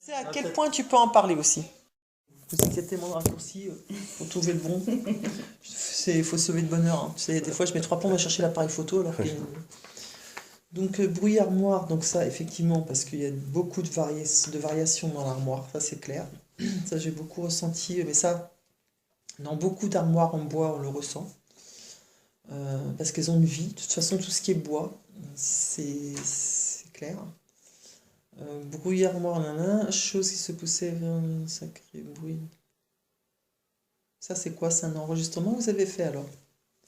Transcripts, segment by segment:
C'est à quel point tu peux en parler aussi. Vous inquiétez mon raccourci, faut trouver le bon. Il faut sauver de bonne heure. Hein. Tu sais, des fois, je mets 3 plombs à chercher l'appareil photo. Alors que... Donc, bruit armoire, donc ça, effectivement, parce qu'il y a beaucoup de variations dans l'armoire, ça c'est clair. Ça, j'ai beaucoup ressenti, mais ça, dans beaucoup d'armoires en bois, on le ressent. Parce qu'elles ont une vie. De toute façon, tout ce qui est bois, c'est clair. Bruit armoire, nanana, chose qui se poussait vers un sacré bruit. Ça, c'est quoi? C'est un enregistrement que vous avez fait alors?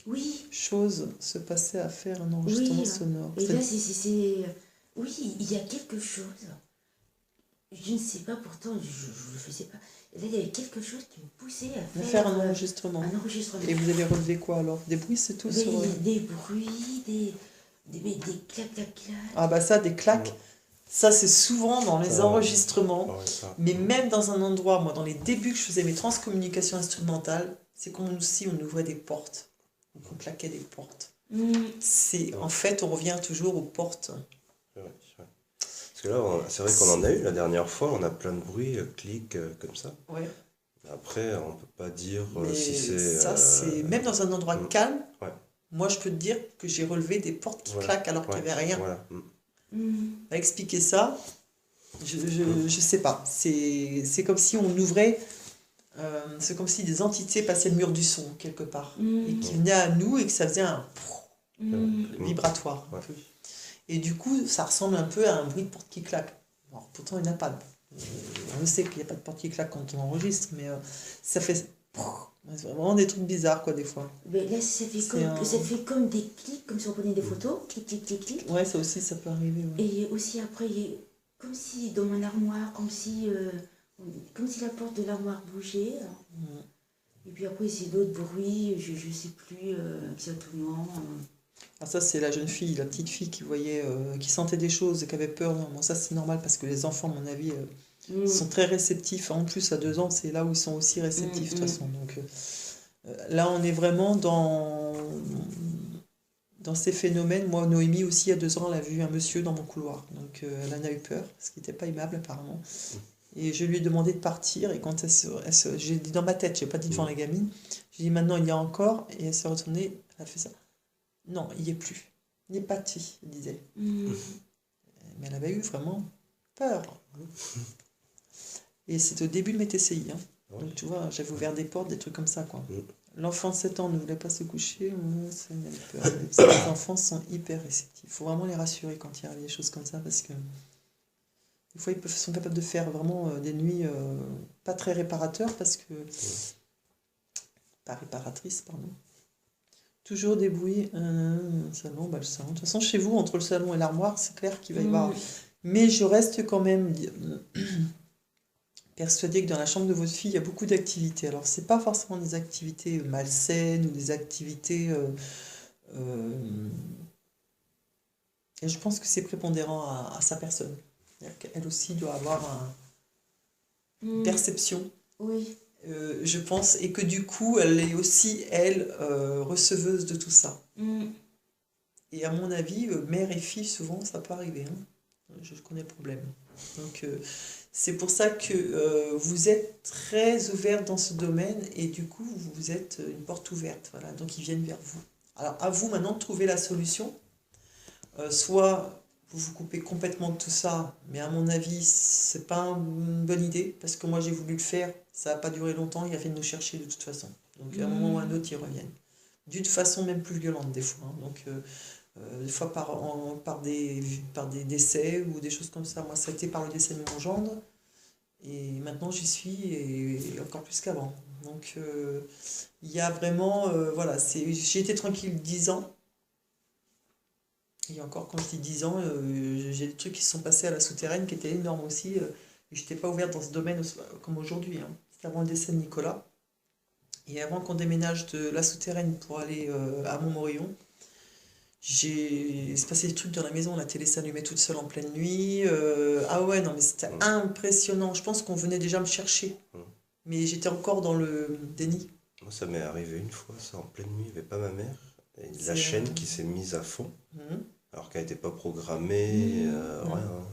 Oui, Chose se passait à faire un enregistrement oui. sonore. Et là, oui, il y a quelque chose. Je ne sais pas, pourtant, je ne le faisais pas. Là, il y avait quelque chose qui me poussait à Faire faire un enregistrement. un enregistrement. Et vous avez relevé quoi alors? Des bruits, c'est tout sur... Des bruits, des clac, clac, clac. Ah bah ça, des claques. Ça, c'est souvent dans les enregistrements. Mais Ouais. même dans un endroit, moi, dans les débuts que je faisais mes transcommunications instrumentales, c'est comme si on ouvrait des portes. Donc on claquait des portes. En fait, on revient toujours aux portes. C'est vrai. Parce que là, c'est vrai qu'on en a eu la dernière fois, on a plein de bruits, clics, comme ça. Ouais. Après, on peut pas dire Mais si c'est... ça, c'est... Même dans un endroit calme, Ouais. moi, je peux te dire que j'ai relevé des portes qui claquent alors qu'il n'y avait rien. Voilà. À expliquer ça, je sais pas. C'est comme si on ouvrait... c'est comme si des entités passaient le mur du son, quelque part. Et qui venaient à nous et que ça faisait un... vibratoire. Un peu. Et du coup, ça ressemble un peu à un bruit de porte qui claque. Alors, pourtant, il n'y en a pas. On sait qu'il n'y a pas de porte qui claque quand on enregistre, mais ça fait... C'est vraiment des trucs bizarres, quoi, des fois. Mais là, ça fait comme des clics, comme si on prenait des photos. Clic, clic, clic, clic. Ouais, ça aussi, ça peut arriver. Ouais. Et aussi, après, comme si dans mon armoire, comme si la porte de l'armoire bougeait. Et puis après, c'est d'autres bruits, je ne sais plus exactement. Ah, ça, c'est la jeune fille, la petite fille qui voyait, qui sentait des choses et qui avait peur. Non, bon, ça, c'est normal parce que les enfants, à mon avis, sont très réceptifs. En plus, à 2 ans, c'est là où ils sont aussi réceptifs, de toute façon. Donc là, on est vraiment dans ces phénomènes. Moi, Noémie aussi, à 2 ans, elle a vu un monsieur dans mon couloir. Donc elle en a eu peur, ce qui n'était pas aimable, apparemment. Et je lui ai demandé de partir. Et quand j'ai dit dans ma tête, je n'ai pas dit devant la gamine, j'ai dit maintenant, il y a encore. Et elle s'est retournée, elle a fait ça. Non, il n'y est plus. Il n'est pas parti, elle disait. Mais elle avait eu vraiment peur. Et c'est au début de mes TCI. Hein. Donc tu vois, j'avais ouvert des portes, des trucs comme ça, quoi. L'enfant de 7 ans ne voulait pas se coucher, ça il avait peur. Les enfants sont hyper réceptifs. Il faut vraiment les rassurer quand il y a des choses comme ça, parce que des fois, ils sont capables de faire vraiment des nuits pas très réparateurs, parce que... Pas réparatrices, pardon. Toujours des bruits, salon, le salon. De toute façon, chez vous, entre le salon et l'armoire, c'est clair qu'il va y avoir... Mais je reste quand même persuadée que dans la chambre de votre fille, il y a beaucoup d'activités. Alors, c'est pas forcément des activités malsaines ou des activités... Et je pense que c'est prépondérant à sa personne. C'est-à-dire qu'elle aussi doit avoir une perception. Oui. Je pense, et que du coup, elle est aussi, elle, receveuse de tout ça. Et à mon avis, mère et fille, souvent, ça peut arriver. Hein. Je connais le problème. Donc, c'est pour ça que vous êtes très ouverte dans ce domaine, et du coup, vous êtes une porte ouverte. Voilà, donc, ils viennent vers vous. Alors, à vous maintenant de trouver la solution. Soit vous vous coupez complètement de tout ça, mais à mon avis, c'est pas une bonne idée, parce que moi j'ai voulu le faire, ça n'a pas duré longtemps, ils viennent nous chercher de toute façon. Donc à un moment ou à un autre, ils reviennent. D'une façon même plus violente des fois. Hein. Donc des fois par des décès ou des choses comme ça. Moi ça a été par le décès de mon gendre, et maintenant j'y suis, et encore plus qu'avant. Donc il y a vraiment, voilà, j'ai été tranquille 10 ans. Et encore, quand je dis 10 ans, j'ai des trucs qui se sont passés à la souterraine qui étaient énormes aussi. Et je n'étais pas ouverte dans ce domaine comme aujourd'hui. Hein. C'était avant le décès de Nicolas. Et avant qu'on déménage de la souterraine pour aller à Montmorillon, il se passait des trucs dans la maison. La télé s'allumait toute seule en pleine nuit. Ah ouais, non, mais c'était impressionnant. Je pense qu'on venait déjà me chercher. Mais j'étais encore dans le déni. Moi, ça m'est arrivé une fois, ça, en pleine nuit, il n'y avait pas ma mère. Et la chaîne qui s'est mise à fond, alors qu'elle n'était pas programmée, rien.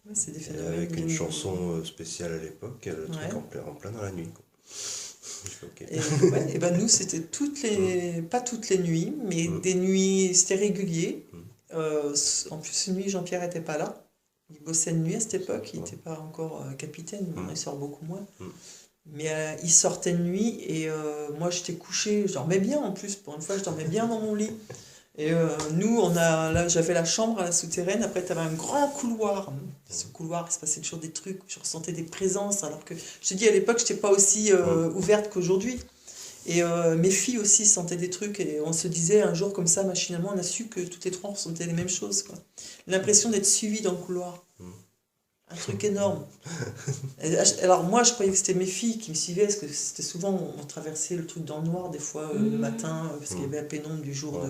Ouais, c'est des phénomènes avec une chanson spéciale à l'époque, le truc en plein dans la nuit. Quoi. Et ben nous, c'était pas toutes les nuits, mais des nuits, c'était régulier. En plus, une nuit, Jean-Pierre n'était pas là. Il bossait de nuit à cette époque, il n'était pas encore capitaine, il sort beaucoup moins. Mais il sortait de nuit et moi j'étais couchée, je dormais bien en plus, pour une fois je dormais bien dans mon lit. Et nous, là, j'avais la chambre à la souterraine, après tu avais un grand couloir. Ce couloir, il se passait toujours des trucs, je ressentais des présences, alors que je te dis à l'époque, je n'étais pas aussi ouverte qu'aujourd'hui. Et mes filles aussi sentaient des trucs, et on se disait un jour comme ça, machinalement, on a su que toutes les trois on sentait les mêmes choses, quoi. L'impression d'être suivi dans le couloir. Un truc énorme. Alors moi, je croyais que c'était mes filles qui me suivaient, parce que c'était souvent, on traversait le truc dans le noir, des fois, le matin, parce qu'il y avait la pénombre du jour,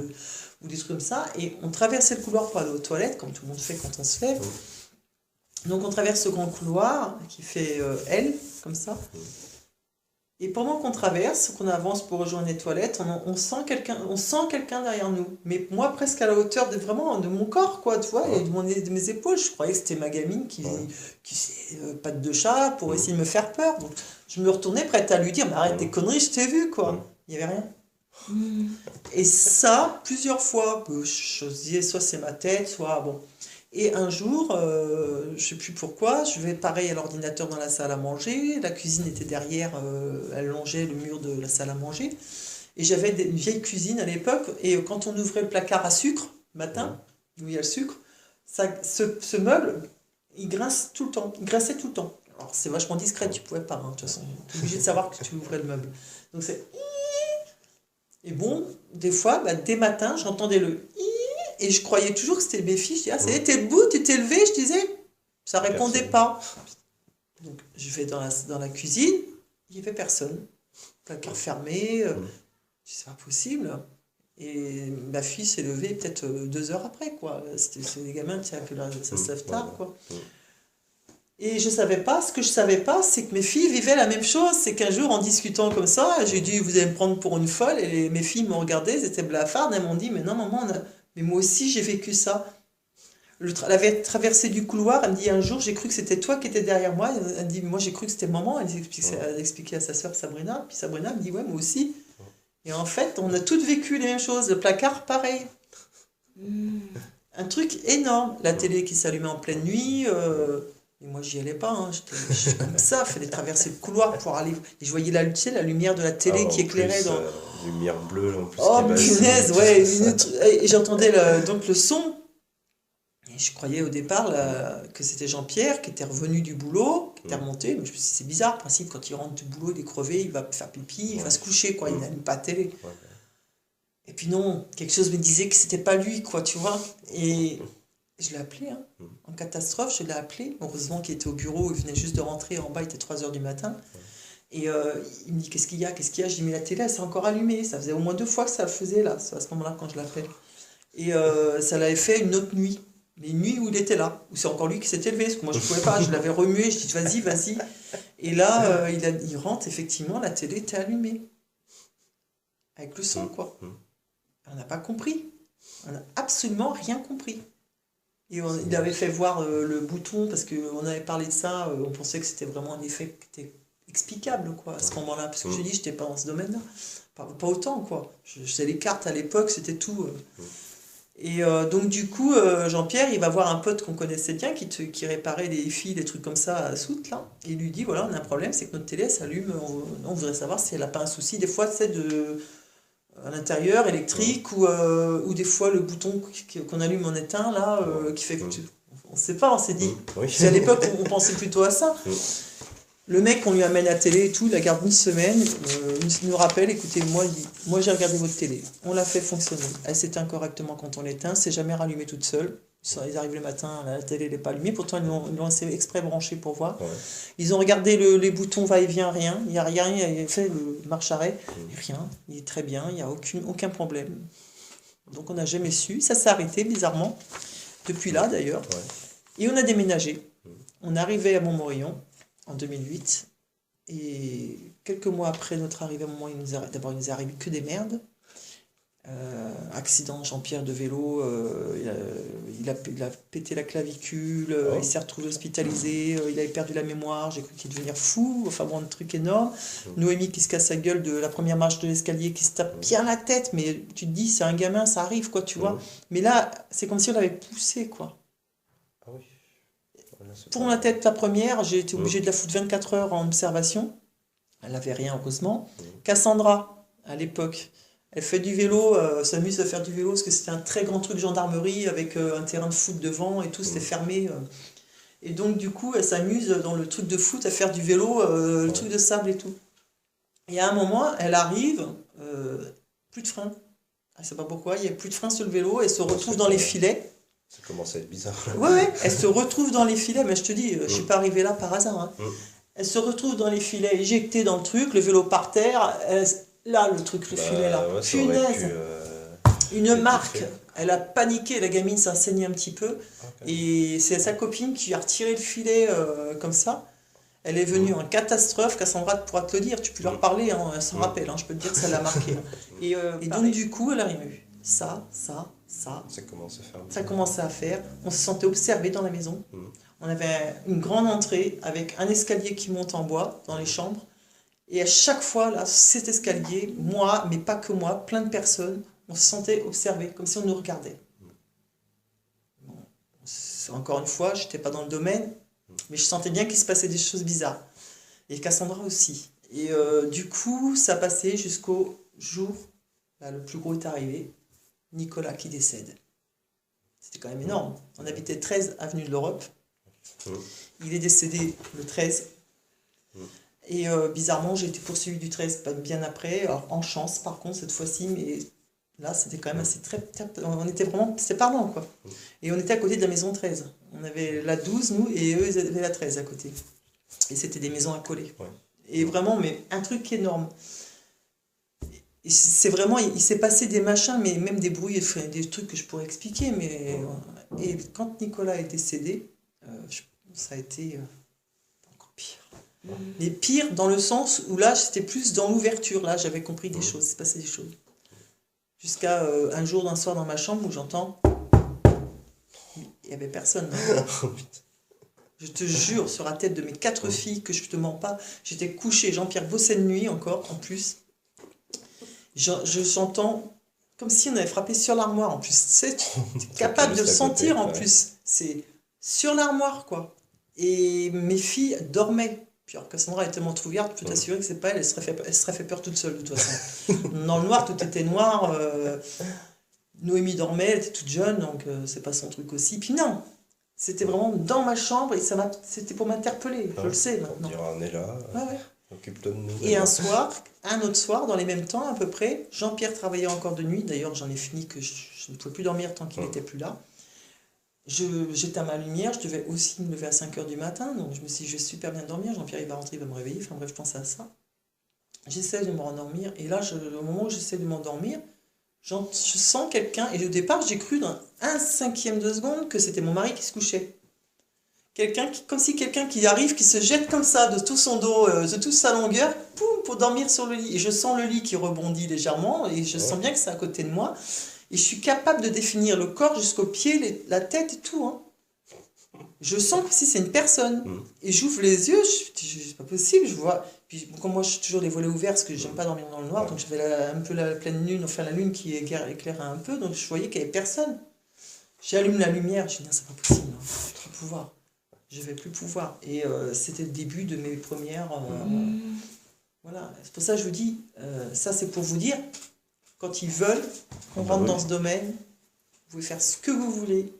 ou des trucs comme ça, et on traversait le couloir pour aller aux toilettes, comme tout le monde fait quand on se lève. Donc on traverse ce grand couloir, qui fait L, comme ça. Et pendant qu'on traverse, qu'on avance pour rejoindre les toilettes, on sent quelqu'un derrière nous. Mais moi, presque à la hauteur de mon corps, quoi, tu vois, et de mes épaules. Je croyais que c'était ma gamine qui faisait patte de chat pour essayer de me faire peur. Donc, je me retournais prête à lui dire, mais arrête tes conneries, je t'ai vu, quoi. Il n'y avait rien. Et ça, plusieurs fois, je disais, soit c'est ma tête, soit bon. Et un jour, je ne sais plus pourquoi, je vais pareil à l'ordinateur dans la salle à manger, la cuisine était derrière, elle longeait le mur de la salle à manger, et j'avais une vieille cuisine à l'époque, et quand on ouvrait le placard à sucre, matin, où il y a le sucre, ce meuble, il grinçait tout le temps. Alors c'est vachement discret, tu ne pouvais pas, de toute façon, tu es obligé de savoir que tu ouvrais le meuble. Donc c'est... Et bon, des fois, dès matin, j'entendais le... Et je croyais toujours que c'était mes filles. Je disais, ça y est, t'es debout, tu t'es levé. Je disais, ça répondait pas. Donc, je vais dans la cuisine, il n'y avait personne. Placard fermé, je dis, c'est pas possible. Et ma fille s'est levée peut-être 2 heures après, quoi. C'est des gamins, tiens, que là, ça se lève tard, quoi. Et je savais pas, ce que je savais pas, c'est que mes filles vivaient la même chose. C'est qu'un jour, en discutant comme ça, j'ai dit, vous allez me prendre pour une folle. Et mes filles m'ont regardé, elles étaient blafardes, elles m'ont dit, mais non, maman, mais moi aussi, j'ai vécu ça. La traversée du couloir, elle me dit un jour, j'ai cru que c'était toi qui étais derrière moi. Elle me dit, moi j'ai cru que c'était maman. Elle expliquait à sa sœur Sabrina. Puis Sabrina me dit, ouais, moi aussi. Et en fait, on a toutes vécu les mêmes choses. Le placard, pareil. Un truc énorme. La télé qui s'allumait en pleine nuit. Et moi, j'y allais pas. Hein. J'étais comme ça, il fallait traverser le couloir pour aller. Et je voyais la lumière de la télé qui éclairait dans. Lumière bleue, en plus. Oh, punaise, ouais. Et j'entendais donc le son. Et je croyais au départ que c'était Jean-Pierre qui était revenu du boulot, qui était remonté. Mais je me suis dit, c'est bizarre, le principe, quand il rentre du boulot, il est crevé, il va faire pipi, il va se coucher, quoi. Il n'allume pas la télé. Et puis non, quelque chose me disait que c'était pas lui, quoi, tu vois. Et je l'ai appelé, hein. En catastrophe, je l'ai appelé. Heureusement qu'il était au bureau, il venait juste de rentrer en bas, il était 3h du matin. Et il me dit, qu'est-ce qu'il y a? Je dis, mais la télé, elle s'est encore allumée. Ça faisait au moins 2 fois que ça le faisait, là, à ce moment-là, quand je l'appelle. Et ça l'avait fait une autre nuit. Mais une nuit où il était là, où c'est encore lui qui s'était levé, parce que moi je ne pouvais pas, je l'avais remué, je dis vas-y. Et là, il rentre, effectivement, la télé était allumée. Avec le son, quoi. On n'a pas compris. On n'a absolument rien compris. Et il avait fait voir le bouton, parce qu'on avait parlé de ça, on pensait que c'était vraiment un effet qui était explicable, quoi, à ce moment-là. Parce que je dis, je n'étais pas dans ce domaine-là. Pas autant, quoi. Je faisais les cartes à l'époque, c'était tout. Et donc du coup, Jean-Pierre, il va voir un pote qu'on connaissait bien, qui réparait les fils, des trucs comme ça à Soutes, là. Et il lui dit, voilà, on a un problème, c'est que notre télé s'allume, on voudrait savoir si elle n'a pas un souci. Des fois, c'est à l'intérieur, électrique, ou des fois, le bouton qu'on allume en éteint, là, qui fait que on ne sait pas, on s'est dit. À l'époque, on pensait plutôt à ça. Le mec, on lui amène la télé et tout, il la garde une semaine, il nous rappelle, écoutez, moi j'ai regardé votre télé, on l'a fait fonctionner, elle s'éteint correctement quand on l'éteint, c'est jamais rallumé toute seule, ils arrivent le matin, la télé n'est pas allumée, pourtant ils l'ont exprès branché pour voir, ils ont regardé les boutons va-et-vient, rien, il n'y a rien, il a fait le marche-arrêt, rien, il est très bien, il n'y a aucun problème. Donc on n'a jamais su, ça s'est arrêté bizarrement, depuis là d'ailleurs, et on a déménagé, on arrivait à Montmorillon, en 2008, et quelques mois après notre arrivée à Montmorillon, d'abord il nous est arrivé que des merdes. Accident, Jean-Pierre de vélo, il a pété la clavicule, Oh. il s'est retrouvé hospitalisé, il avait perdu la mémoire, j'ai cru qu'il devenait fou, enfin bon, un truc énorme. Noémie qui se casse la gueule de la première marche de l'escalier, qui se tape bien la tête, mais tu te dis, c'est un gamin, ça arrive, quoi, tu vois. Mais là, c'est comme si on l'avait poussé, quoi. Ah oui. Voilà, c'est Pour pas- la tête, la première, j'ai été obligée de la foutre 24 heures en observation. Elle n'avait rien, heureusement. Cassandra, à l'époque, elle fait du vélo, s'amuse à faire du vélo, parce que c'était un très grand truc de gendarmerie, avec un terrain de foot devant et tout, c'était fermé. Et donc, du coup, elle s'amuse dans le truc de foot à faire du vélo, le truc de sable et tout. Et à un moment, elle arrive, plus de frein. Elle ne sait pas pourquoi, il n'y a plus de frein sur le vélo, elle se retrouve dans les filets. Ça commence à être bizarre. Ouais, elle se retrouve dans les filets, mais je te dis, je suis pas arrivée là par hasard. Hein. Elle se retrouve dans les filets, éjectée dans le truc, le vélo par terre, là, le truc, le filet, là. Ouais, ça aurait Punaise, pu, une être marque. fait. Elle a paniqué, la gamine, ça a saigné un petit peu. Ok. Et c'est sa copine qui a retiré le filet comme ça. Elle est venue en catastrophe, Cassandra pourra te le dire, tu peux leur parler, hein, elle s'en rappelle, hein, je peux te dire que ça l'a marqué. Hein. Et donc, du coup, elle a rien eu. Ça. Ça commence à faire. Ça commençait à faire. On se sentait observé dans la maison. On avait une grande entrée avec un escalier qui monte en bois dans les chambres. Et à chaque fois, là, cet escalier, moi, mais pas que moi, plein de personnes, on se sentait observé, comme si on nous regardait. Bon, encore une fois, je n'étais pas dans le domaine, mais je sentais bien qu'il se passait des choses bizarres. Et Cassandra aussi. Et du coup, ça passait jusqu'au jour, là, le plus gros est arrivé, Nicolas qui décède. C'était quand même énorme. On habitait 13 avenue de l'Europe. Il est décédé le 13. Et bizarrement, j'ai été poursuivie du 13 pas bien après. Alors, en chance, par contre, cette fois-ci, mais là, c'était quand même assez on était vraiment. C'était parlant, quoi. Et on était à côté de la maison 13. On avait la 12, nous, et eux, ils avaient la 13 à côté. Et c'était des maisons accolées. Ouais. Et vraiment, mais un truc énorme. Et c'est vraiment, il s'est passé des machins, mais même des bruits, enfin, des trucs que je pourrais expliquer. Mais, et quand Nicolas est décédé, ça a été encore pire. Mais pire dans le sens où là, c'était plus dans l'ouverture. Là, j'avais compris des choses, c'est passé des choses. Jusqu'à un jour, d'un soir dans ma chambre où j'entends. Il n'y avait personne. Je te jure, sur la tête de mes 4 filles, que je ne te mens pas, j'étais couchée. Jean-Pierre bossait de nuit encore, en plus. J'entends comme si on avait frappé sur l'armoire en plus. Tu sais, tu es capable de le sentir en plus. C'est sur l'armoire, quoi. Et mes filles dormaient. Puis alors Cassandra est tellement trouillarde, je peux t'assurer que c'est pas elle, elle serait fait peur toute seule de toute façon. Dans le noir, tout était noir. Noémie dormait, elle était toute jeune, donc c'est pas son truc aussi. Puis non, c'était vraiment dans ma chambre et c'était pour m'interpeller, je le sais maintenant. On dira, on est là. Ouais. Occupe-toi de nous. Et un autre soir, dans les mêmes temps à peu près, Jean-Pierre travaillait encore de nuit, d'ailleurs j'en ai fini que je ne pouvais plus dormir tant qu'il n'était plus là. J'étais à ma lumière, je devais aussi me lever à 5h du matin, donc je me suis dit je vais super bien dormir, Jean-Pierre il va rentrer, il va me réveiller, enfin bref je pensais à ça. J'essaie de me rendormir, et là au moment où j'essaie de m'endormir, je sens quelqu'un, et au départ j'ai cru dans 1/5 de seconde que c'était mon mari qui se couchait. Comme si quelqu'un qui arrive, qui se jette comme ça de tout son dos, de toute sa longueur, poum, pour dormir sur le lit. Et je sens le lit qui rebondit légèrement, et je sens bien que c'est à côté de moi. Et je suis capable de définir le corps jusqu'aux pieds, la tête et tout. Hein. Je sens que si c'est une personne. Et j'ouvre les yeux, c'est pas possible, je vois. Puis comme moi je suis toujours les volets ouverts parce que j'aime pas dormir dans le noir, donc j'avais un peu la pleine lune, enfin la lune qui éclairait un peu, donc je voyais qu'il n'y avait personne. J'allume la lumière, je dis non, c'est pas possible, hein, je vais plus pouvoir. Je vais plus pouvoir. Et c'était le début de mes premières. Voilà. C'est pour ça que je vous dis, ça c'est pour vous dire, quand ils veulent qu'on rentre dans ce domaine, vous pouvez faire ce que vous voulez.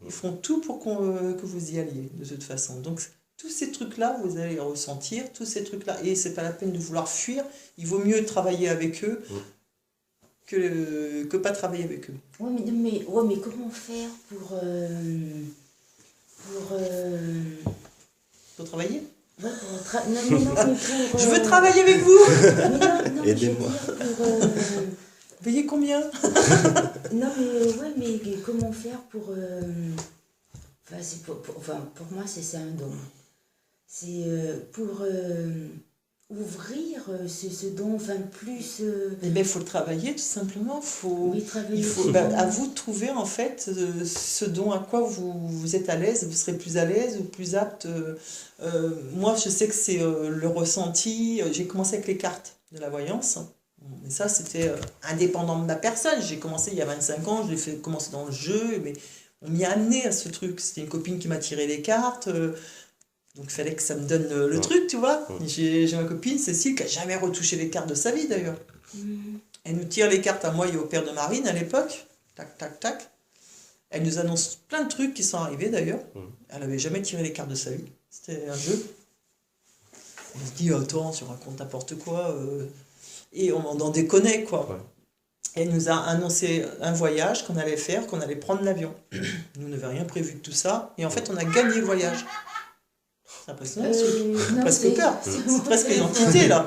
Ils font tout pour que vous y alliez, de toute façon. Donc, tous ces trucs-là, vous allez les ressentir, tous ces trucs-là. Et c'est pas la peine de vouloir fuir. Il vaut mieux travailler avec eux que pas travailler avec eux. Ouais, mais comment faire Pour travailler Ouais, non, mais pour... Je veux travailler avec vous. Non, aidez-moi. Vous payez combien? Non, mais comment faire pour... Enfin, pour moi, c'est un don. C'est pour ouvrir ce don, enfin plus... Eh bien, il faut le travailler tout simplement. oui, travailler Il faut, ce ben, don. à vous de trouver en fait ce dont à quoi vous êtes à l'aise, vous serez plus à l'aise ou plus apte. Moi, je sais que c'est le ressenti. J'ai commencé avec les cartes de la voyance. Mais ça, c'était indépendant de ma personne. J'ai commencé il y a 25 ans, je l'ai fait commencer dans le jeu, mais on m'y a amené à ce truc. C'était une copine qui m'a tiré les cartes. Donc il fallait que ça me donne le truc, tu vois. J'ai ma copine, Cécile, qui n'a jamais retouché les cartes de sa vie d'ailleurs. Elle nous tire les cartes à moi et au père de Marine à l'époque. Tac, tac, tac. Elle nous annonce plein de trucs qui sont arrivés d'ailleurs. Elle n'avait jamais tiré les cartes de sa vie. C'était un jeu. On se dit, attends, tu racontes n'importe quoi. Et on en déconnait, quoi. Ouais. Elle nous a annoncé un voyage qu'on allait faire, qu'on allait prendre l'avion. Nous n'avions rien prévu de tout ça. Et en fait, on a gagné le voyage. C'est impressionnant ce truc. Presque peur. C'est presque une entité là.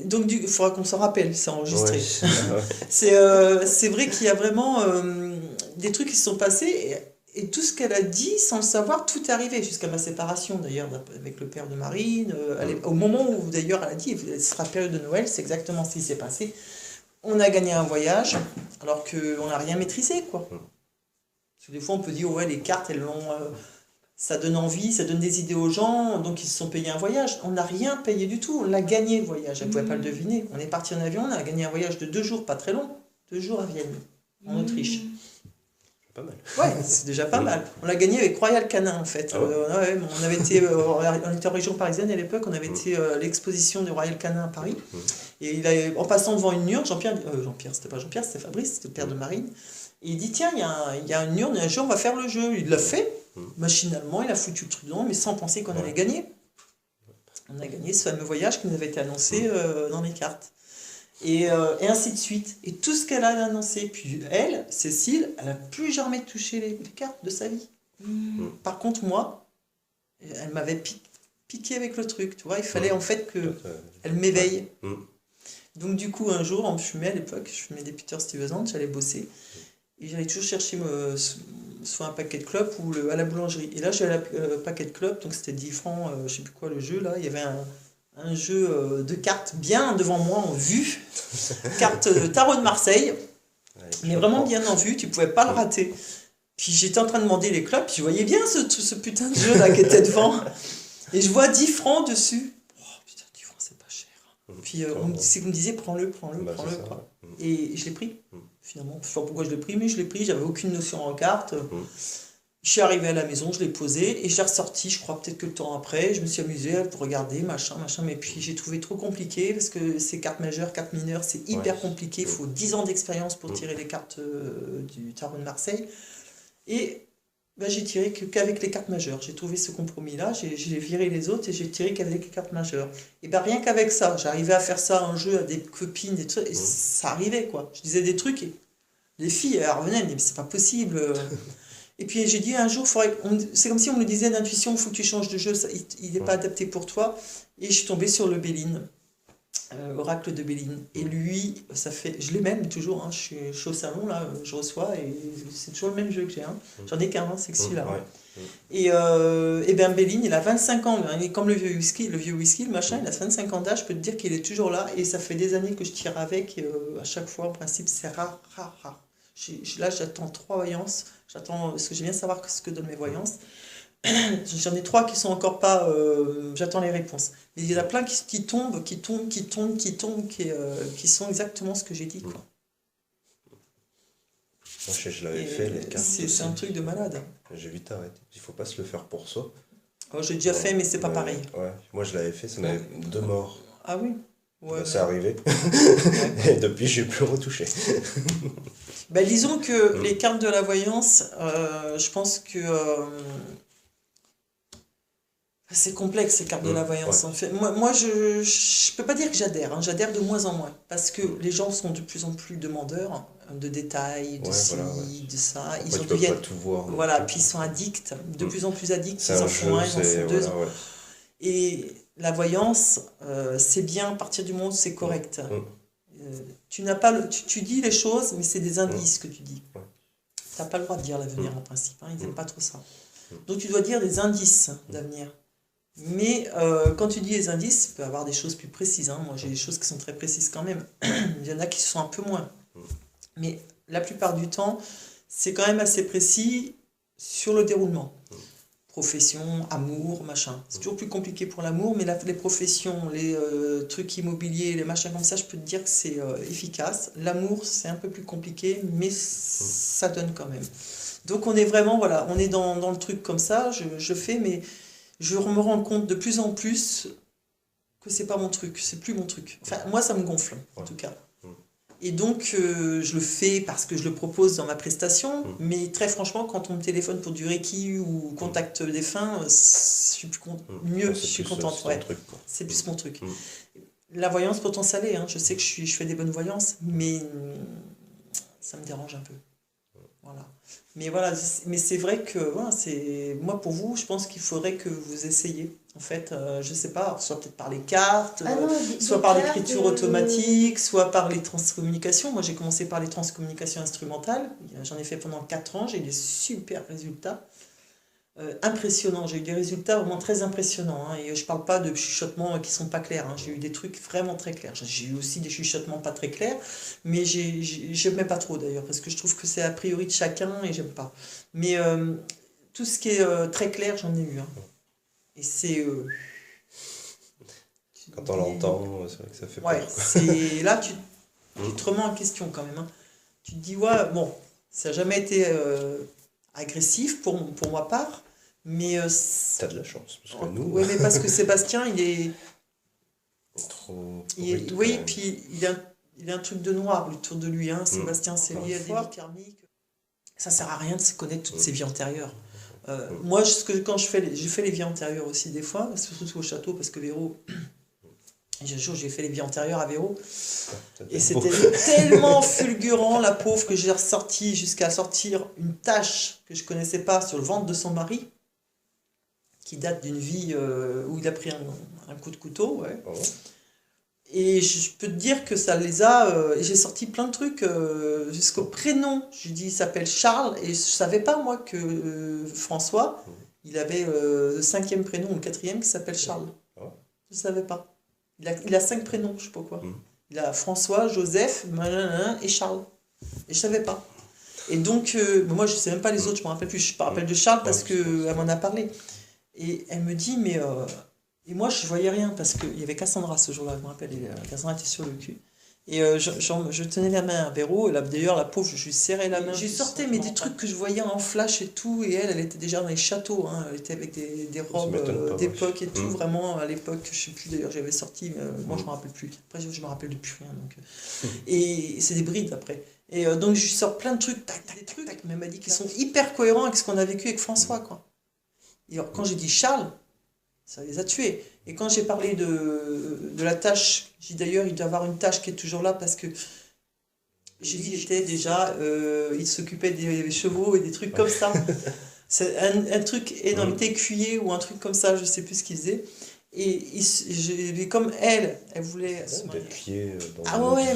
Donc il faudra qu'on s'en rappelle, c'est enregistré. Ouais. C'est vrai qu'il y a vraiment des trucs qui se sont passés et tout ce qu'elle a dit, sans le savoir, tout est arrivé jusqu'à ma séparation d'ailleurs avec le père de Marine. Au moment où d'ailleurs elle a dit, ce sera période de Noël, c'est exactement ce qui s'est passé. On a gagné un voyage alors qu'on n'a rien maîtrisé, quoi. Parce que des fois on peut dire ouais, les cartes elles l'ont ça donne envie, ça donne des idées aux gens, donc ils se sont payés un voyage. On n'a rien payé du tout, on l'a gagné le voyage, elle ne pouvait pas le deviner. On est parti en avion, on a gagné un voyage de 2 jours, pas très long, 2 jours à Vienne, en Autriche. Pas mal. Ouais, c'est déjà pas mal. On l'a gagné avec Royal Canin en fait. Ah ouais. On avait été, on était en région parisienne à l'époque, on avait été à l'exposition du Royal Canin à Paris. Et en passant devant une urne, Jean-Pierre, c'était pas Jean-Pierre, c'était Fabrice, c'était le père de Marine. Et il dit tiens, il y a une urne, et un jour on va faire le jeu. Il l'a fait, machinalement, il a foutu le truc dedans, mais sans penser qu'on allait gagner. On a gagné ce fameux voyage qui nous avait été annoncé dans les cartes. Et ainsi de suite. Et tout ce qu'elle a annoncé. Puis elle, Cécile, elle n'a plus jamais touché les cartes de sa vie. Par contre, moi, elle m'avait piqué avec le truc. Tu vois, il fallait en fait qu'elle m'éveille. Donc du coup, un jour, on fumait à l'époque, je fumais des Peter Stuyvesant, j'allais bosser. Et j'allais toujours chercher soit un paquet de clopes ou à la boulangerie. Et là, j'allais à la paquet de clopes, donc c'était 10 francs, je sais plus quoi le jeu, là. Il y avait un jeu de cartes bien devant moi en vue. Carte tarot de Marseille, mais vraiment bien en vue, tu pouvais pas le rater. Puis j'étais en train de demander les clopes, je voyais bien ce putain de jeu là qui était devant. Et je vois 10 francs dessus. Oh putain, 10 francs, c'est pas cher. Puis on me disait, prends-le. Quoi. Et je l'ai pris, finalement. Je sais pas pourquoi je l'ai pris, mais je l'ai pris, j'avais aucune notion en cartes. Je suis arrivé à la maison, je l'ai posé et je l'ai ressorti, je crois peut-être que le temps après, je me suis amusé à regarder, machin, mais puis j'ai trouvé trop compliqué parce que ces cartes majeures, cartes mineures, c'est hyper compliqué, il faut 10 ans d'expérience pour tirer les cartes du tarot de Marseille. Et j'ai tiré qu'avec les cartes majeures, j'ai trouvé ce compromis-là, j'ai viré les autres et j'ai tiré qu'avec les cartes majeures. Et rien qu'avec ça, j'arrivais à faire ça en jeu à des copines, des trucs, et ça arrivait quoi. Je disais des trucs et les filles elles revenaient, mais c'est pas possible. Et puis j'ai dit un jour, c'est comme si on me disait d'intuition, il faut que tu changes de jeu, il n'est pas adapté pour toi. Et je suis tombée sur le Béline, Oracle de Béline. Et lui, je l'ai même toujours, hein, je suis au salon, là, je reçois, et c'est toujours le même jeu que j'ai. Hein. J'en ai qu'un, c'est que celui-là. Et Béline, il a 25 ans, il est comme le vieux whisky, le machin, il a 25 ans d'âge, je peux te dire qu'il est toujours là, et ça fait des années que je tire avec, et à chaque fois, en principe, c'est rare. Là, j'attends 3 voyances. Parce que j'aime bien savoir ce que donnent mes voyances. J'en ai 3 qui sont encore pas... j'attends les réponses. Mais il y en a plein qui tombent, qui sont exactement ce que j'ai dit. Quoi. Moi, je l'avais fait, les cartes. C'est un truc de malade. J'ai vite arrêté. Il ne faut pas se le faire pour soi. J'ai déjà fait, mais c'est pas pareil. Ouais. Moi, je l'avais fait, ça m'avait 2 morts. Ah oui c'est arrivé. Et depuis, je n'ai plus retouché. Disons que les cartes de la voyance, je pense que c'est complexe ces cartes de la voyance. En fait. Moi je peux pas dire que j'adhère, hein. J'adhère de moins en moins parce que les gens sont de plus en plus demandeurs de détails, de de ça. Ils deviennent pas tout voir. Voilà, puis ils sont addicts, de plus en plus addicts. Ils en font un, ils en font deux. Et la voyance, c'est bien à partir du moment où c'est correct. Tu n'as pas tu dis les choses, mais c'est des indices que tu dis. Tu n'as pas le droit de dire l'avenir en principe. Hein, ils n'aiment pas trop ça. Donc tu dois dire des indices d'avenir. Mais quand tu dis les indices, il peut y avoir des choses plus précises. Hein. Moi, j'ai des choses qui sont très précises quand même. Il y en a qui sont un peu moins. Mais la plupart du temps, c'est quand même assez précis sur le déroulement. Profession, amour, machin. C'est toujours plus compliqué pour l'amour, mais les professions, les trucs immobiliers, les machins comme ça, je peux te dire que c'est efficace. L'amour, c'est un peu plus compliqué, mais ça donne quand même. Donc on est vraiment, voilà, on est dans le truc comme ça, je fais, mais je me rends compte de plus en plus que c'est pas mon truc, c'est plus mon truc. Enfin, moi, ça me gonfle, en tout cas. Et donc, je le fais parce que je le propose dans ma prestation, mais très franchement, quand on me téléphone pour du Reiki ou contact défunt, je suis mieux, je suis contente. Ouais. C'est plus mon truc. La voyance, pourtant, ça l'est. Hein. Je sais que je fais des bonnes voyances, mais ça me dérange un peu. Voilà. Mais voilà, mais c'est vrai que voilà, moi pour vous, je pense qu'il faudrait que vous essayiez. En fait, je sais pas, soit peut-être par les cartes, soit par l'écriture automatique, soit par les transcommunications. Moi, j'ai commencé par les transcommunications instrumentales. J'en ai fait pendant 4 ans. J'ai eu des super résultats. Impressionnants. J'ai eu des résultats vraiment très impressionnants. Hein, et je parle pas de chuchotements qui sont pas clairs. Hein, j'ai eu des trucs vraiment très clairs. J'ai eu aussi des chuchotements pas très clairs, mais j'aimais pas trop d'ailleurs, parce que je trouve que c'est a priori de chacun et j'aime pas. Mais tout ce qui est très clair, j'en ai eu. Hein. Et c'est... Quand on l'entend, c'est vrai que ça fait ouais, peur. C'est... Là, tu te remets en question quand même. Hein. Tu te dis, ouais, bon, ça n'a jamais été agressif pour ma part, mais... T'as de la chance, parce que nous... Oui, mais parce que Sébastien, il est... Trop... oui, puis il a un truc de noir autour de lui. Hein. Sébastien, c'est lié à des vies karmiques. Ça sert à rien de se connaître toutes ses vies antérieures. Moi, quand j'ai fait les vies antérieures aussi des fois, surtout au château, parce que Véro, un jour j'ai fait les vies antérieures à Véro, et c'était tellement fulgurant, la pauvre, que j'ai ressorti jusqu'à sortir une tache que je connaissais pas sur le ventre de son mari, qui date d'une vie où il a pris un coup de couteau, ouais. Et je peux te dire que ça les a... j'ai sorti plein de trucs jusqu'au prénom. Je lui dis, il s'appelle Charles. Et je savais pas, moi, que François, il avait le 5e prénom ou le 4e qui s'appelle Charles. Je savais pas. Il a 5 prénoms, je sais pas quoi. Il a François, Joseph, et Charles. Et je savais pas. Et donc, moi, je sais même pas les autres, je me rappelle plus. Je me rappelle de Charles parce qu'elle m'en a parlé. Et elle me dit, mais... Et moi, je voyais rien parce qu'il y avait Cassandra ce jour-là, je me rappelle. Cassandra était sur le cul. Et je tenais la main à Véro. Et là, d'ailleurs, la pauvre, je lui serrais la main. J'ai sorti, mais des trucs que je voyais en flash et tout. Et elle était déjà dans les châteaux. Hein. Elle était avec des robes d'époque et tout. Vraiment, à l'époque, je sais plus d'ailleurs, j'avais sorti. Moi, je me rappelle plus. Après, je me rappelle de plus rien. Donc. Et c'est des brides après. Et donc, je lui sors plein de trucs. Tac, tac, tac, tac. Mais elle m'a dit qu'ils sont hyper cohérents avec ce qu'on a vécu avec François, quoi. Et alors, quand j'ai dit Charles, ça les a tués. Et quand j'ai parlé de la tâche, j'ai dit d'ailleurs, il doit avoir une tâche qui est toujours là parce que j'ai dit, il était déjà, il s'occupait des chevaux et des trucs comme ça. C'est un truc énorme, écuyer ou un truc comme ça, je sais plus ce qu'il faisait. Et comme elle voulait... D'être pied dans ah ouais,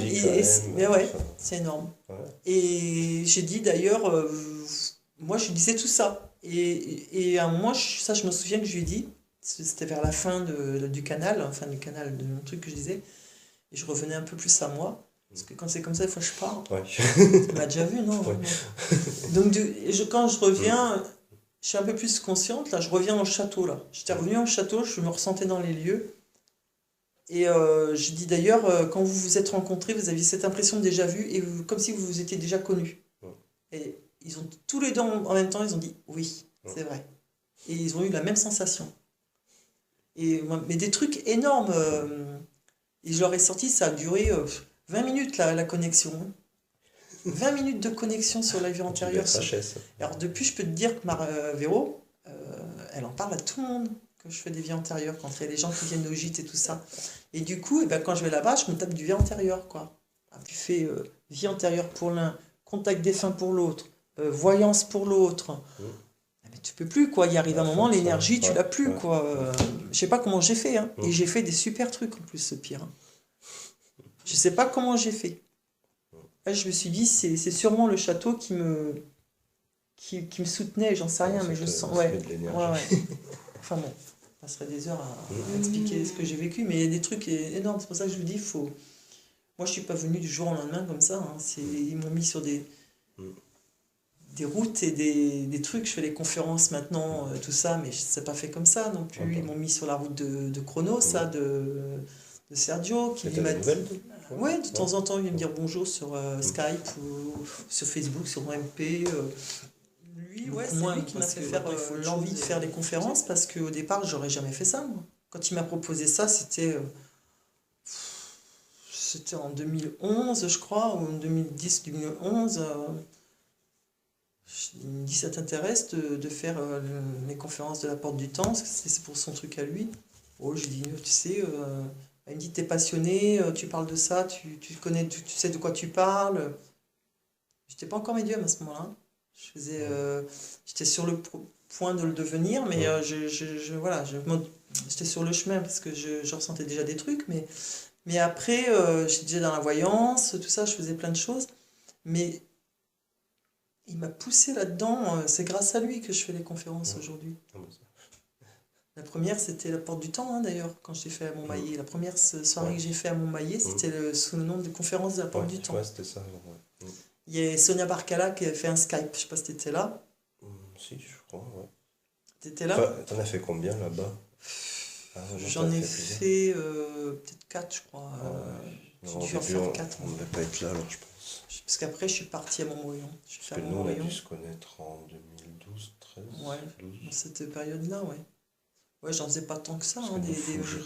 mais ouais, c'est énorme. Ouais. Et j'ai dit d'ailleurs, moi je lui disais tout ça. Et à un moment, ça je me souviens que je lui ai dit, c'était vers la fin du canal, de mon truc que je disais, et je revenais un peu plus à moi, parce que quand c'est comme ça, des fois je pars. Ouais. Tu m'as déjà vu, non? Ouais. Donc quand je reviens, je suis un peu plus consciente, là, je reviens au château, là. J'étais revenue au château, je me ressentais dans les lieux, et je dis d'ailleurs, quand vous vous êtes rencontrés, vous aviez cette impression de déjà vu, et comme si vous vous étiez déjà connus. Et ils ont tous les deux en même temps, ils ont dit oui, c'est vrai. Et ils ont eu la même sensation. Mais des trucs énormes. Et je leur ai sorti, ça a duré 20 minutes la connexion. 20 minutes de connexion sur la vie antérieure. Alors depuis, je peux te dire que Véro, elle en parle à tout le monde, que je fais des vies antérieures, quand il y a des gens qui viennent au gîte et tout ça. Et du coup, quand je vais là-bas, je me tape du vie antérieure, quoi. Tu fais vie antérieure pour l'un, contact défunt pour l'autre, voyance pour l'autre. Mais tu peux plus, quoi. Il arrive un moment, l'énergie, tu l'as plus, quoi. Je sais pas comment j'ai fait, hein. Et j'ai fait des super trucs en plus, ce pire. Je sais pas comment j'ai fait. Là, je me suis dit, c'est sûrement le château qui me soutenait, j'en sais rien, mais je sens. Ouais. Enfin bon. passerai des heures à expliquer ce que j'ai vécu, mais il y a des trucs énormes. C'est pour ça que je vous dis, faut... Moi, je suis pas venue du jour au lendemain comme ça. Hein. Ils m'ont mis sur des routes et des trucs. Je fais des conférences maintenant, tout ça, mais c'est pas fait comme ça non plus. Ils m'ont mis sur la route de Chronos, ça, de Sergio, qui m'a dit... Ouais, de temps en temps, il vient me dire bonjour sur Skype ou sur Facebook, sur mon MP. Lui, ouais, c'est lui qui m'a fait faire l'envie de faire des conférences parce qu'au départ, j'aurais jamais fait ça, moi. Quand il m'a proposé ça, c'était en 2011, je crois, ou en 2010-2011. Il me dit, ça t'intéresse de faire les conférences de la Porte du Temps, parce que c'est pour son truc à lui. Oh, je dis, tu sais, il me dit, t'es passionné, tu parles de ça, tu connais, tu sais de quoi tu parles. J'étais pas encore médium à ce moment-là. J'étais sur le point de le devenir, mais voilà, j'étais sur le chemin parce que je ressentais déjà des trucs, mais après, j'étais déjà dans la voyance, tout ça, je faisais plein de choses, mais il m'a poussé là-dedans, c'est grâce à lui que je fais les conférences aujourd'hui. La première, c'était la Porte du Temps, hein, d'ailleurs, quand j'ai fait à Montmaillé. La première soirée que j'ai fait à Montmaillé, c'était sous le nom de conférence de la Porte du Temps. Ouais, c'était ça. Il y a Sonia Barcala qui a fait un Skype, je sais pas si t'étais là. Si, je crois, ouais. T'étais là? Enfin, t'en as fait combien là-bas? J'en ai fait peut-être 4, je crois. J'ai dû en faire 4. On ne devait pas être là, alors je pense. Parce qu'après, je suis partie à Montmorillon. Parce que nous, on a dû se connaître en 2012, 13, ouais, 12. Dans cette période-là, ouais. Ouais, j'en faisais pas tant que ça, hein, des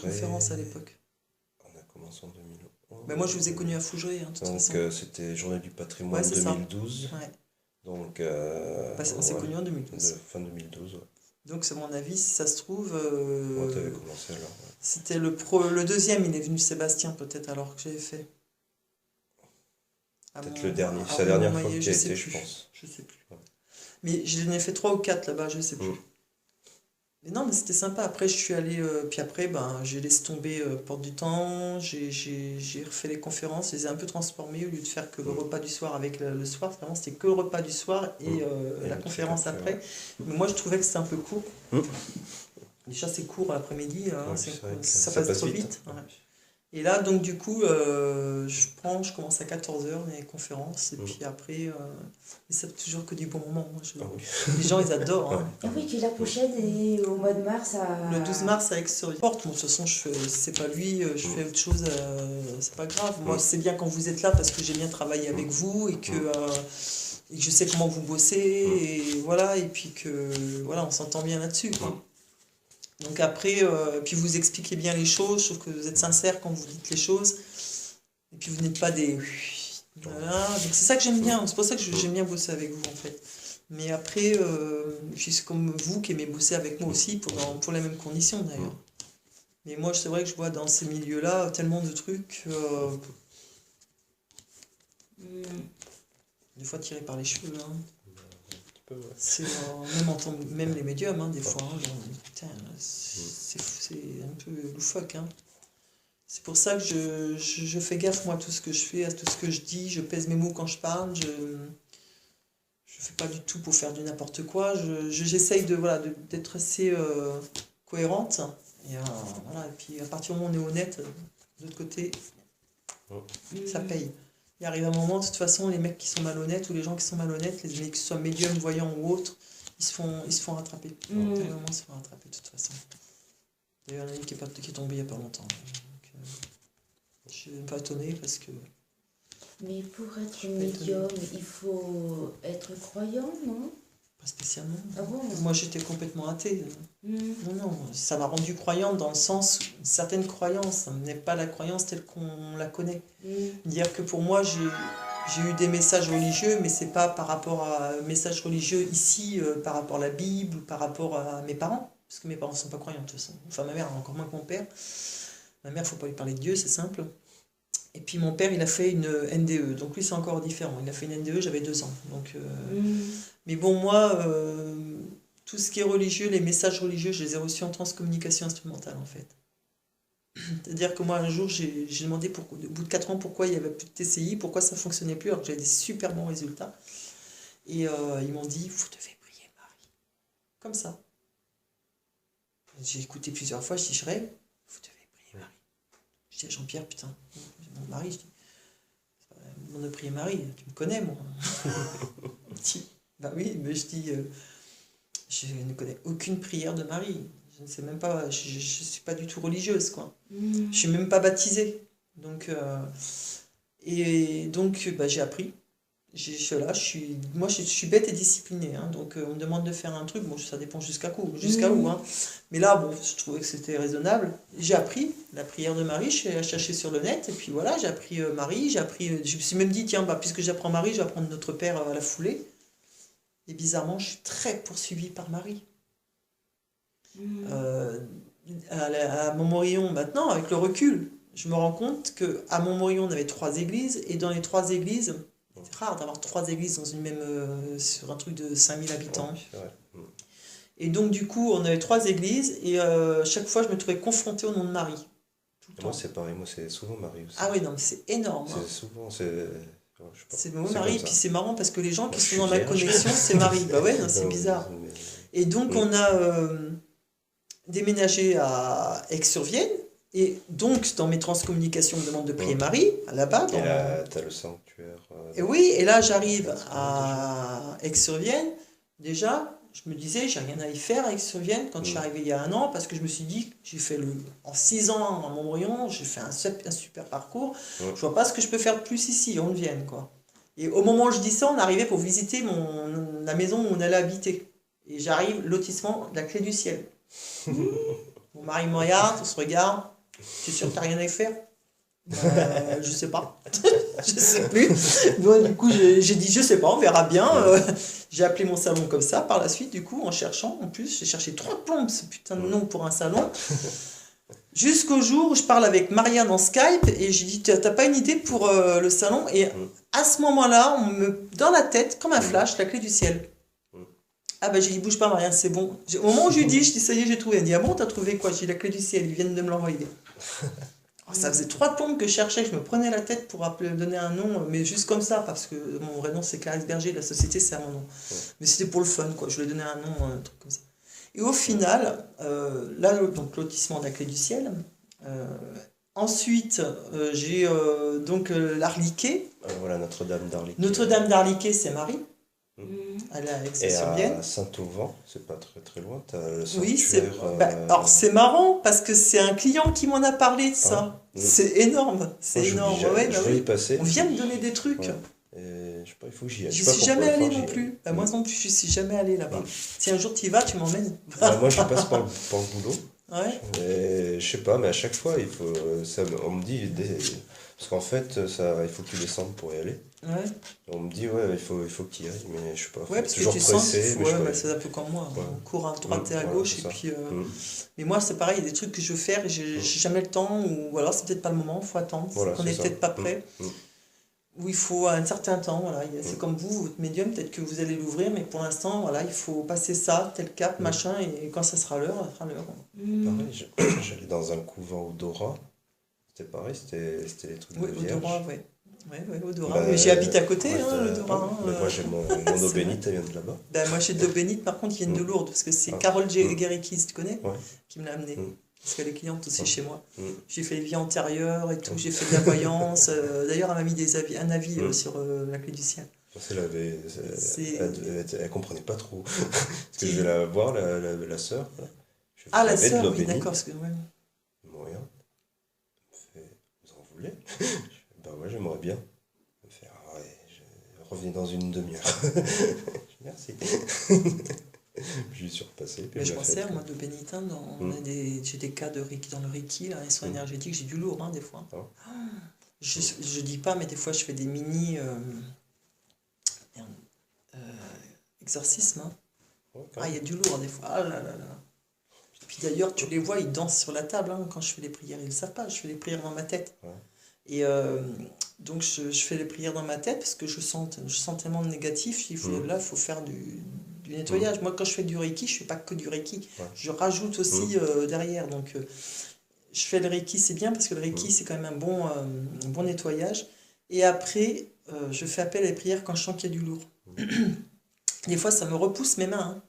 conférences à l'époque. On a commencé en 2011. Mais moi, je vous ai connu à Fougeray, hein, de toute façon. Donc, c'était Journée du patrimoine 2012. Ouais. Donc, on s'est connus en 2012. Fin 2012, ouais. Donc, c'est mon avis, si ça se trouve... t'avais commencé alors. Ouais. C'était le deuxième, il est venu Sébastien, peut-être, alors que j'avais fait. Peut-être le dernier, c'est la dernière fois que tu as été, je pense. Je sais plus. Ouais. Mais j'en ai fait 3 ou 4 là-bas, je sais plus. Mais non, mais c'était sympa. Après, je suis allée... puis après, j'ai laissé tomber Porte du Temps. J'ai refait les conférences. Je les ai un peu transformées. Au lieu de faire que le repas du soir avec le soir, vraiment, c'était que le repas du soir et la conférence après. Ouais. Mais moi, je trouvais que c'était un peu court. Déjà, c'est court l'après-midi. Hein, ça passe trop vite. Ouais. Et là, donc, du coup, je commence à 14h les conférences. Et puis après, c'est toujours que du bon moment. Moi, les gens, ils adorent. Hein. Ah oui, puis la prochaine est au mois de mars à... Le 12 mars à Aix-sur-Porte. Bon, de toute façon, si c'est pas lui, je fais autre chose, c'est pas grave. Moi, c'est bien quand vous êtes là parce que j'ai bien travaillé avec vous et que je sais comment vous bossez. Et voilà, et puis que voilà, on s'entend bien là-dessus. Donc après, puis vous expliquez bien les choses, je trouve que vous êtes sincère quand vous dites les choses, et puis vous n'êtes pas des... Voilà, donc c'est ça que j'aime bien, c'est pour ça que j'aime bien bosser avec vous en fait. Mais après, je suis comme vous qui aimez bosser avec moi aussi, pour les mêmes conditions d'ailleurs. Mais moi, c'est vrai que je vois dans ces milieux-là tellement de trucs, des fois tirés par les cheveux, hein. C'est même les médiums, hein, des fois. Hein, genre, putain, c'est un peu loufoque. Hein. C'est pour ça que je fais gaffe, moi, à tout ce que je fais, à tout ce que je dis. Je pèse mes mots quand je parle. Je fais pas du tout pour faire du n'importe quoi. J'essaye d'être assez cohérente. Et, voilà. Et puis, à partir du moment où on est honnête, de l'autre côté, ça paye. Il arrive un moment, de toute façon, les mecs qui sont malhonnêtes ou les gens qui sont malhonnêtes, les mecs qui soient médiums, voyants ou autres, ils se font rattraper. À un moment, ils se font rattraper de toute façon. D'ailleurs, il y en a une qui est tombée il n'y a pas longtemps. Donc, je suis même pas étonnée parce que... Mais pour être médium, il faut être croyant, non? Pas spécialement. Ah bon? Moi, j'étais complètement athée. Non, ça m'a rendu croyante dans le sens, une certaine croyance, ça n'est pas la croyance telle qu'on la connaît. Dire que pour moi, j'ai eu des messages religieux, mais c'est pas par rapport à un message religieux ici, par rapport à la Bible, ou par rapport à mes parents, parce que mes parents ne sont pas croyants de toute façon. Enfin, ma mère, encore moins que mon père. Ma mère, il ne faut pas lui parler de Dieu, c'est simple. Et puis mon père, il a fait une NDE, donc lui c'est encore différent. Il a fait une NDE, j'avais 2 ans. Donc, mais bon, moi, tout ce qui est religieux, les messages religieux, je les ai reçus en transcommunication instrumentale en fait. C'est-à-dire que moi un jour, j'ai demandé, au bout de 4 ans, pourquoi il n'y avait plus de TCI, pourquoi ça ne fonctionnait plus, alors que j'avais des super bons résultats. Et ils m'ont dit, vous devez prier Marie. Comme ça. J'ai écouté plusieurs fois, je dis, je rêve, vous devez prier Marie. Je dis à Jean-Pierre, putain, mon mari, je dis, on a prié Marie, tu me connais, moi. Il dit, bah oui, mais je dis, je ne connais aucune prière de Marie. Je ne sais même pas, je ne suis pas du tout religieuse, quoi. Je ne suis même pas baptisée. Donc, bah, j'ai appris. Moi, je suis bête et disciplinée. Hein, donc, on me demande de faire un truc. Bon, ça dépend jusqu'à où. Hein. Mais là, bon, je trouvais que c'était raisonnable. J'ai appris la prière de Marie. Je suis allée chercher sur le net. Et puis voilà, j'ai appris Marie. Je me suis même dit, tiens, bah, puisque j'apprends Marie, je vais apprendre Notre Père à la foulée. Et bizarrement, je suis très poursuivie par Marie. À Montmorillon, maintenant, avec le recul, je me rends compte qu'à Montmorillon, on avait 3 églises. Et dans les 3 églises... C'est rare d'avoir 3 églises dans une même, sur un truc de 5000 habitants. Et donc, du coup, on avait 3 églises et chaque fois, je me trouvais confrontée au nom de Marie. Moi, c'est pareil. Moi, c'est souvent Marie aussi. Ah oui, non, mais c'est énorme. C'est souvent, c'est le mot Marie, et puis c'est marrant parce que les gens qui sont dans ma connexion, c'est Marie. Bah ouais, non, c'est bizarre. Et donc, on a déménagé à Aix-sur-Vienne. Et donc, dans mes transcommunications, on me demande de prier Marie, là-bas. Et là, t'as le sanctuaire. Et oui, et là, j'arrive à Aix-sur-Vienne. Déjà, je me disais, j'ai rien à y faire à Aix-sur-Vienne quand je suis arrivée il y a 1 an, parce que je me suis dit, j'ai fait en 6 ans à Montmorillon, j'ai fait un super parcours. Je vois pas ce que je peux faire de plus ici, en Vienne, quoi. Et au moment où je dis ça, on arrivait pour visiter la maison où on allait habiter. Et j'arrive, lotissement de la Clé du Ciel. Mon mari me regarde, on se regarde. Tu es sûr que tu n'as rien à y faire? Je sais pas. Je sais plus. Bon, du coup, j'ai dit, je sais pas, on verra bien. J'ai appelé mon salon comme ça par la suite, du coup, en cherchant. En plus, j'ai cherché 3 plombes, ce putain de nom pour un salon. Jusqu'au jour où je parle avec Marianne en Skype et j'ai dit, t'as pas une idée pour le salon? Et à ce moment-là, dans la tête, comme un flash, la Clé du Ciel. Ah bah j'ai dit, bouge pas Marianne, c'est bon. Au moment où je lui dis, ça y est, j'ai trouvé. Elle dit, ah bon, t'as trouvé quoi? J'ai dit, la Clé du Ciel, ils viennent de me l'envoyer. Ça faisait 3 plombes que je cherchais, je me prenais la tête pour donner un nom, mais juste comme ça, parce que mon vrai nom c'est Clarisse Berger, la société c'est à mon nom. Mais c'était pour le fun, quoi. Je voulais donner un nom, un truc comme ça. Et au final, là, donc lotissement de la Clé du Ciel. Ensuite, j'ai donc l'Arliquet. Voilà, Notre-Dame d'Arliquet. Notre-Dame d'Arliquet, c'est Marie. Elle est à Aix-sur-Vienne. Et à Saint-Auvent, c'est pas très très loin, t'as le sanctuaire. Oui, alors c'est marrant parce que c'est un client qui m'en a parlé de ça. C'est énorme, c'est énorme. Je vais y passer. On vient me donner des trucs. Ouais. Et, je sais pas, il faut que j'y aille. Je suis jamais allée non plus. Moi non plus, je suis jamais allée là-bas. Si un jour tu y vas, tu m'emmènes. Moi, je passe par le boulot. Ouais. Et, je sais pas, mais à chaque fois, on me dit, parce qu'en fait, il faut que tu descendes pour y aller. Ouais. On me dit, il faut que tu y ailles, mais je sais pas. Ouais, parce toujours que tu pressé. sens, c'est un peu comme moi. Ouais. On court à droite et à gauche. Et puis, mais moi, c'est pareil, il y a des trucs que je veux faire et j'ai jamais le temps, ou alors c'est peut-être pas le moment, il faut attendre. On n'est peut-être pas prêt. Où il faut un certain temps, voilà. C'est comme vous, votre médium, peut-être que vous allez l'ouvrir, mais pour l'instant, voilà, il faut passer ça, tel cap, machin, et quand ça sera l'heure, ça sera l'heure. Pareil, j'allais dans un couvent au Dora, c'était pareil, c'était les trucs de vierge. Au Dora, ouais. Ouais, au Dora. Mais j'y habite à côté, le Dora. Moi, j'ai mon eau bénite, elle vient de là-bas. Moi, j'ai de l'eau bénite, par contre, ils viennent de Lourdes, parce que c'est Carole Guéricki, tu connais, qui me l'a amené. Parce qu'elle est cliente aussi chez moi. J'ai fait les vies antérieures et tout, j'ai fait de la voyance. D'ailleurs, elle m'a mis un avis sur la Clé du Ciel. Elle comprenait pas trop. Parce que je vais la voir, la sœur. La sœur, oui, d'accord. Parce que, ouais. Elle me regarde. Elle me fait, vous en voulez? Ben ouais, j'aimerais bien. Elle me fait, je reviens dans une demi-heure. Merci. Je suis repassé. Mais je m'en sers, moi, de bénitin. J'ai des cas de Reiki dans le Reiki, là, les soins énergétiques, j'ai du lourd, des fois. Je dis pas, mais des fois, je fais des mini exorcismes. Il y a du lourd, des fois. Ah là là là. Puis d'ailleurs, tu les vois, ils dansent sur la table. Quand je fais les prières, ils ne le savent pas. Je fais les prières dans ma tête. Et donc, je fais les prières dans ma tête parce que je sens tellement de négatif. Là, il faut faire du nettoyage. Moi, quand je fais du Reiki, je ne fais pas que du Reiki. Je rajoute aussi derrière. Donc, je fais le Reiki, c'est bien parce que le Reiki, c'est quand même un bon nettoyage. Et après, je fais appel à les prières quand je sens qu'il y a du lourd. Des fois, ça me repousse mes mains.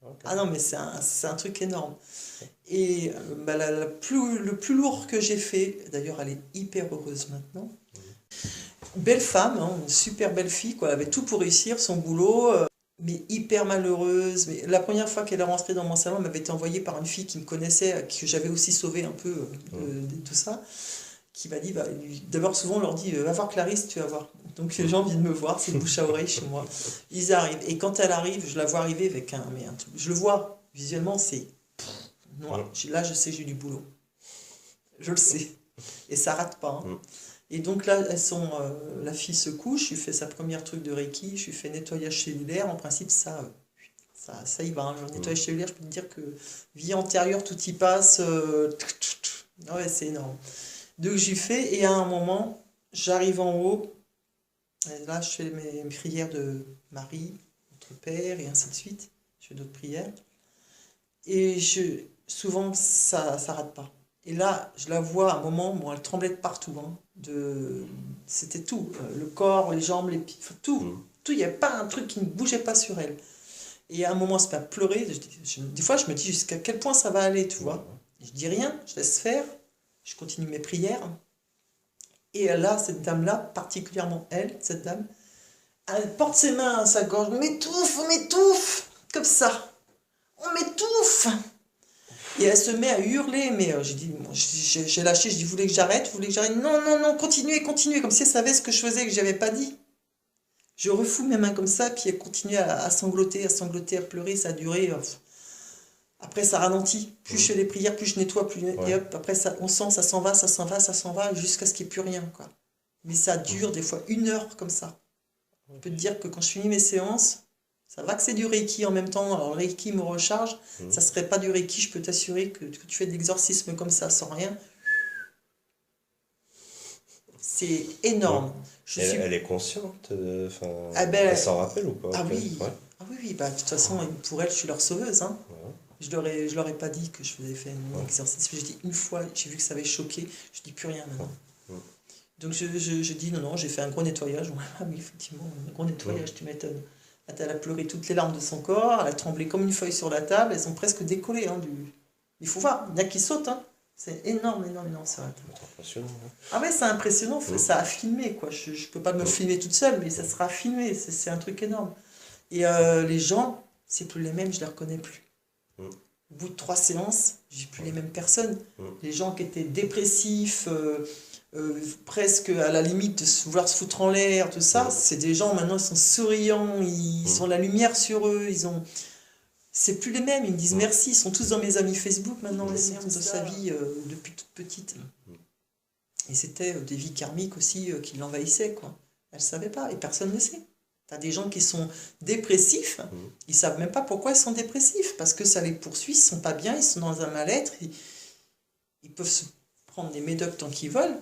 Ok. Ah non, mais c'est un truc énorme. Et bah, le plus lourd que j'ai fait, d'ailleurs elle est hyper heureuse maintenant, belle femme, hein, une super belle fille, quoi. Elle avait tout pour réussir, son boulot, mais hyper malheureuse. Mais la première fois qu'elle est rentrée dans mon salon, elle m'avait été envoyée par une fille qui me connaissait, que j'avais aussi sauvée un peu de tout ça, qui m'a dit, bah, d'abord souvent on leur dit, va voir Clarisse, tu vas voir. Donc les gens viennent me voir, c'est bouche à oreille chez moi. Ils arrivent, et quand elle arrive, je la vois arriver avec un truc, je le vois, visuellement c'est noir. Là je sais que j'ai du boulot. Je le sais. Et ça rate pas. Hein. Et donc là, la fille se couche, je lui fais sa première truc de Reiki, je lui fais nettoyage cellulaire. En principe, ça y va. Hein. Le nettoyage cellulaire, je peux te dire que vie antérieure, tout y passe. Ouais, c'est énorme. Donc j'y fais, et à un moment, j'arrive en haut. Et là, je fais mes prières de Marie, notre Père, et ainsi de suite. Je fais d'autres prières. Et souvent, ça rate pas. Et là, je la vois à un moment, bon, elle tremblait de partout. Hein, c'était tout. Le corps, les jambes, les pieds, enfin, tout. Tout, il n'y avait pas un truc qui ne bougeait pas sur elle. Et à un moment, elle se met à pleurer. Des fois, je me dis jusqu'à quel point ça va aller, tu vois. Je dis rien, je laisse faire. Je continue mes prières. Et là, cette dame-là, particulièrement elle, cette dame, elle porte ses mains à sa gorge. On m'étouffe, comme ça. On m'étouffe. Et elle se met à hurler, mais j'ai lâché, je dis, vous voulez que j'arrête? Non, non, non, continuez, comme si elle savait ce que je faisais, que je n'avais pas dit. Je refous mes mains comme ça, puis elle continue à sangloter, à pleurer, ça a duré. Après, ça ralentit. Plus je fais les prières, plus je nettoie, et hop, après, on sent, ça s'en va, jusqu'à ce qu'il n'y ait plus rien, quoi. Mais ça dure des fois 1 heure comme ça. Je peux te dire que quand je finis mes séances, ça va que c'est du Reiki en même temps, alors le Reiki me recharge, ça serait pas du Reiki, je peux t'assurer que tu fais de l'exorcisme comme ça, sans rien. C'est énorme. Elle est consciente, elle s'en rappelle ou pas? Ah oui, oui, bah, de toute façon, pour elle, je suis leur sauveuse. Hein. Je leur ai pas dit que je faisais fait un exorcisme. J'ai dit une fois, j'ai vu que ça avait choqué, je dis plus rien maintenant. Donc je dis non, j'ai fait un gros nettoyage. Ah oui, effectivement, un gros nettoyage, tu m'étonnes. Elle a pleuré toutes les larmes de son corps, elle a tremblé comme une feuille sur la table, elles ont presque décollé. Hein, Il faut voir, il y en a qui sautent. Hein. C'est énorme, c'est vrai. C'est impressionnant. Hein. Ah ouais, c'est impressionnant, ça a filmé, quoi. Je peux pas me filmer toute seule, mais ça sera filmé, c'est un truc énorme. Et les gens, c'est plus les mêmes, je les reconnais plus. Au bout de 3 séances, j'ai plus les mêmes personnes. Les gens qui étaient dépressifs, presque à la limite de vouloir se foutre en l'air, tout ça, c'est des gens maintenant, ils sont souriants, ils ont la lumière sur eux, c'est plus les mêmes, ils me disent merci, ils sont tous dans mes amis Facebook maintenant, les mêmes de sa vie depuis toute petite. Et c'était des vies karmiques aussi qui l'envahissaient, quoi. Elle ne savait pas, et personne ne sait. T'as des gens qui sont dépressifs, ils savent même pas pourquoi ils sont dépressifs, parce que ça les poursuit, ils sont pas bien, ils sont dans un mal-être, ils peuvent se prendre des médocs tant qu'ils veulent,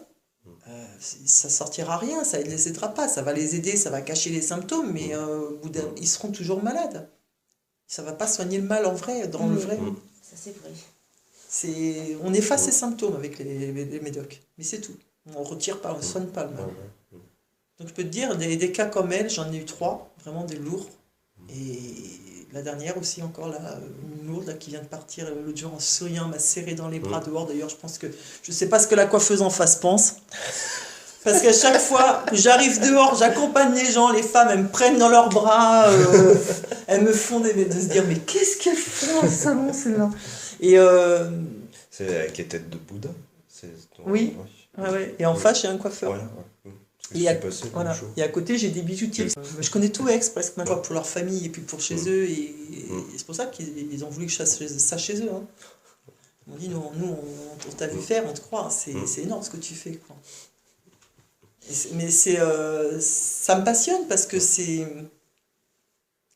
ça sortira rien, ça ne les aidera pas, ça va les aider, ça va cacher les symptômes, mais au bout ils seront toujours malades. Ça va pas soigner le mal en vrai, dans le vrai. Ça c'est vrai. On efface les symptômes avec les médocs, mais c'est tout. On retire pas, on ne soigne pas le mal. Donc je peux te dire, des cas comme elle, j'en ai eu 3, vraiment des lourds. Et la dernière aussi encore, là, une lourde là, qui vient de partir l'autre jour en souriant, m'a serré dans les bras dehors. D'ailleurs, je pense que je sais pas ce que la coiffeuse en face pense. Parce qu'à chaque fois que j'arrive dehors, j'accompagne les gens, les femmes, elles me prennent dans leurs bras, elles me font de se dire, mais qu'est-ce qu'elles font dans le salon, celle-là? Et c'est avec les têtes de Bouddha. Oui. Ouais. Et en face, j'ai un coiffeur. Voilà. Et à côté, j'ai des bijoutiers. Je connais tout Aix, presque même pour leur famille et puis pour chez eux. Et c'est pour ça qu'ils ont voulu que je fasse ça chez eux. Hein. Ils m'ont dit, nous on t'a vu faire, on te croit. C'est énorme ce que tu fais. Quoi. Mais ça me passionne parce que c'est...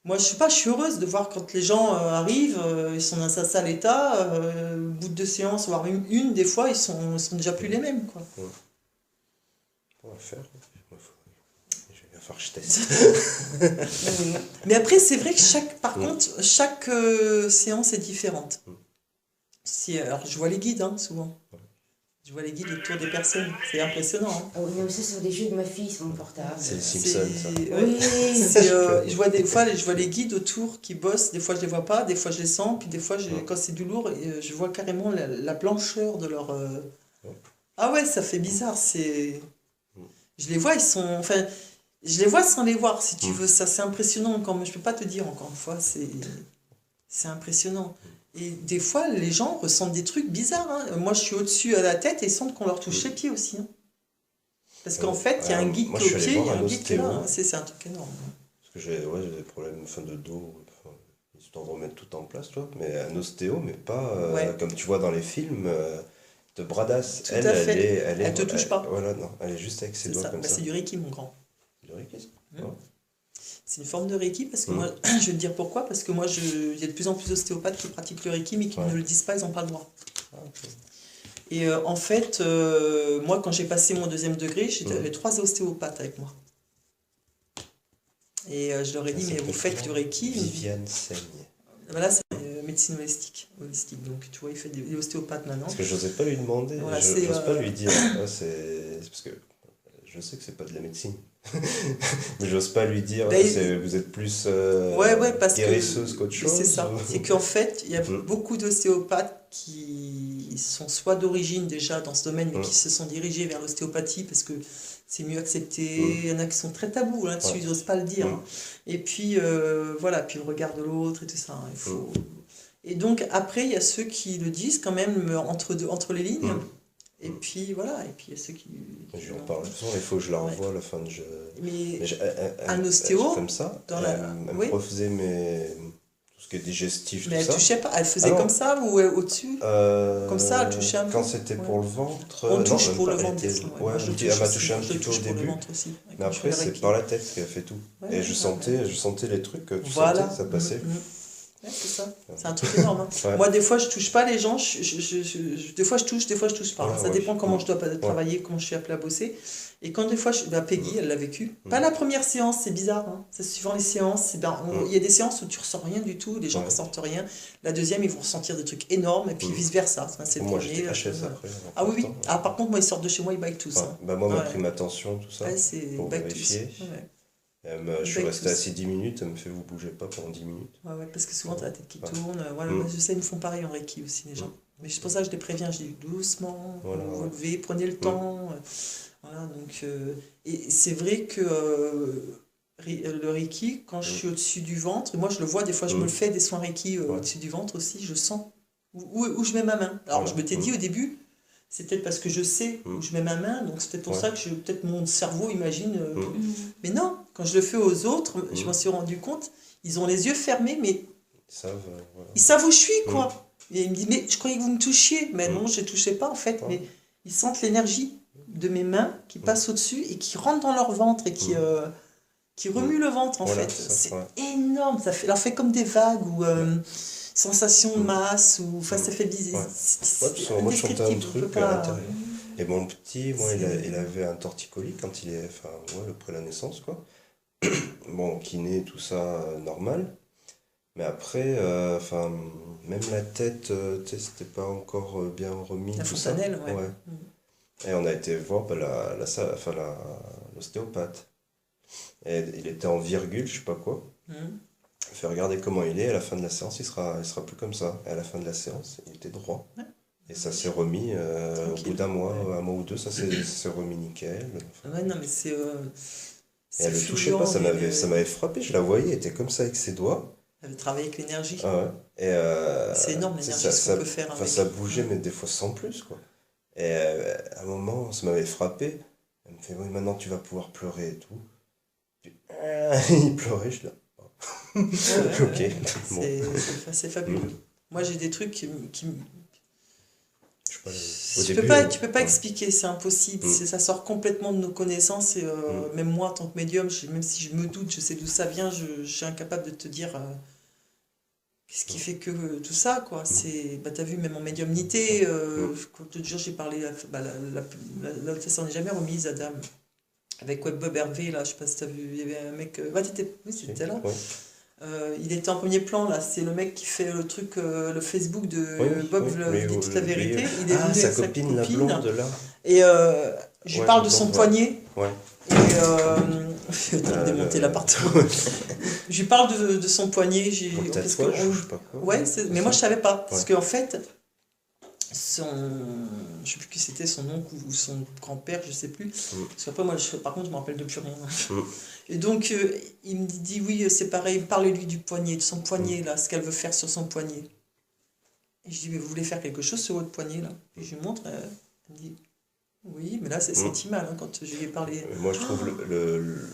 Moi, je suis heureuse de voir quand les gens arrivent, ils sont dans un sale état, au bout de 2 séances, voire une des fois, ils sont déjà plus les mêmes. Quoi. On va faire. Je vais bien faire que je teste. Mais après, c'est vrai que chaque séance est différente. Alors, je vois les guides, hein, souvent. Je vois les guides autour des personnes. C'est impressionnant. Hein. Oh, mais ça sur des jeux de ma fille, sur mon portable. C'est les Simpsons, ça. Oui. Je vois des fois, je vois les guides autour qui bossent. Des fois, je les vois pas. Des fois, je les sens. Puis des fois, quand c'est du lourd, je vois carrément la blancheur de leur. Ah ouais, ça fait bizarre. Je les vois, ils sont. Enfin, je les vois sans les voir, si tu veux. Ça, c'est impressionnant. Je peux pas te dire encore une fois. C'est impressionnant. Et des fois, les gens ressentent des trucs bizarres. Hein. Moi, je suis au-dessus à la tête et ils sentent qu'on leur touche les pieds aussi. Hein. Parce qu'en fait, il y a un guide qui est au pied, il y a un guide qui est là. C'est un truc énorme. Parce que j'ai des problèmes de dos, histoire de remettre tout en place, toi. Mais un ostéo, mais pas comme tu vois dans les films de Bradas. Tout à fait. Elle te touche pas. Voilà, non, elle est juste avec ses doigts comme ça. C'est du Reiki, mon grand. Du Reiki, ça. C'est une forme de Reiki parce que moi, je vais te dire pourquoi, parce que moi, il y a de plus en plus d'ostéopathes qui pratiquent le Reiki mais qui ne le disent pas, ils n'ont pas le droit. Okay. Et en fait, moi, quand j'ai passé mon 2e degré, j'avais 3 ostéopathes avec moi. Et je leur ai dit, mais vous faites du Reiki. Viviane Seigne. Voilà, c'est médecine holistique. Donc, tu vois, il fait des ostéopathes maintenant. Parce que je n'osais pas lui demander, voilà, je n'ose pas lui dire. C'est parce que je sais que c'est pas de la médecine. Mais j'ose pas lui dire, vous êtes plus guérisseuse qu'autre chose. C'est ça. C'est qu'en fait, il y a beaucoup d'ostéopathes qui sont soit d'origine déjà dans ce domaine, mais qui se sont dirigés vers l'ostéopathie parce que c'est mieux accepté. Il y en a qui sont très tabous là-dessus, ils n'osent pas le dire. Hein. Et puis, voilà, puis le regard de l'autre et tout ça. Il faut... Et donc, après, il y a ceux qui le disent quand même entre les lignes. Et puis voilà, et puis il y a ceux qui. Je lui en parle. De toute façon, il faut que je la revoie à la fin de jeu. Mais un ostéo. Comme ça, elle me refaisait tout ce qui est digestif. Mais tout elle touchait pas, elle faisait comme ça ou au-dessus comme ça, elle touchait un peu. Quand c'était pour le ventre. On touche pour le ventre. Elle m'a touché un petit peu au début. Mais après, c'est par la tête qu'elle fait tout. Et je sentais les trucs, tu sentais que ça passait. Ouais, c'est ça. C'est un truc énorme. Hein. Moi, des fois, je touche pas les gens. Des fois, je touche, des fois, je touche pas. Ça dépend comment je dois travailler, comment je suis appelée à bosser. Et quand des fois, Peggy, elle l'a vécu. Pas la première séance, c'est bizarre. Hein. C'est suivant les séances. Il y a des séances où tu ressens rien du tout, les gens ne ressentent rien. La deuxième, ils vont ressentir des trucs énormes, et puis vice-versa. C'est moi, j'étais HS après. Ah oui. Ah, par contre, moi, ils sortent de chez moi, ils baillent tous. Hein. Moi, on m'a pris ma tension, tout ça, pour vérifier. Je suis resté assis 10 minutes, elle me fait vous bougez pas pendant 10 minutes. Ouais, parce que souvent t'as la tête qui tourne. Voilà, je sais, ils me font pareil en Reiki aussi, les gens. Mais c'est pour ça que je les préviens, je dis doucement, vous levez, prenez le temps. Voilà, donc, et c'est vrai que le Reiki, quand je suis au-dessus du ventre, moi je le vois, des fois je me le fais des soins Reiki au-dessus du ventre aussi, je sens où je mets ma main. Alors je me t'ai dit au début, c'est peut-être parce que je sais où je mets ma main, donc c'est peut-être pour ça que peut-être mon cerveau imagine. Mais non, quand je le fais aux autres, je m'en suis rendu compte, ils ont les yeux fermés, mais ils savent où je suis, quoi. Et ils me disent, mais je croyais que vous me touchiez. Mais non, je ne touchais pas, en fait. Mais ils sentent l'énergie de mes mains qui passe au-dessus et qui rentre dans leur ventre et qui remue le ventre, en fait. C'est énorme. Ça fait comme des vagues ou sensation de masse. Ça fait bizarre. Moi, je sentais un truc à l'intérieur. Et mon petit, il avait un torticolis quand il est... après la naissance, quoi. Bon, kiné, tout ça, normal. Mais après, même la tête, c'était pas encore bien remis. La fontanelle, ouais. Et on a été voir l'ostéopathe. Et il était en virgule, je sais pas quoi. Il fait regarder comment il est, à la fin de la séance, il sera plus comme ça. Et à la fin de la séance, il était droit. Ouais. Et ça s'est remis au bout d'un mois, un mois ou deux, ça s'est remis nickel. Ouais, non, mais c'est. Et elle le touchait pas, ça m'avait frappé, je la voyais, elle était comme ça avec ses doigts. Elle travaille avec l'énergie. C'est énorme l'énergie qu'on peut faire. Ça bougeait, mais des fois sans plus, quoi. Et à un moment, ça m'avait frappé. Elle me fait, oui, maintenant tu vas pouvoir pleurer et tout. Puis, il pleurait, je suis là. Ok. C'est fabuleux. Moi, j'ai des trucs qui tu peux pas expliquer, c'est impossible. Ça sort complètement de nos connaissances. Et même moi, en tant que médium, même si je me doute, je sais d'où ça vient, je suis incapable de te dire qu'est-ce qui fait que tout ça, quoi. T'as vu, même en médiumnité, l'autre jour, j'ai parlé, ça n'en est jamais remise, Adam. Avec Bob Hervé, là, je sais pas si t'as vu, il y avait un mec. T'étais là. Il était en premier plan là, c'est le mec qui fait le truc, le Facebook de Bob dit toute la vérité. Il est venu sa avec copine, la blonde là. Et je lui parle de son poignet. Ouais. Et je vais démonter l'appartement. Je lui parle de son poignet. Je sais pas quoi. Ouais, mais moi je savais pas. Parce qu'en fait, je sais plus qui c'était, son oncle ou son grand-père, je sais plus. Parce qu'après, moi, par contre, je me rappelle de plus rien. Et donc, il me dit oui, c'est pareil, parlez-lui du poignet, de son poignet, là, ce qu'elle veut faire sur son poignet. Et je dis, mais vous voulez faire quelque chose sur votre poignet, là? Et je lui montre, elle me dit, oui, mais là, c'est senti mal, hein, quand je lui ai parlé. Moi, je trouve le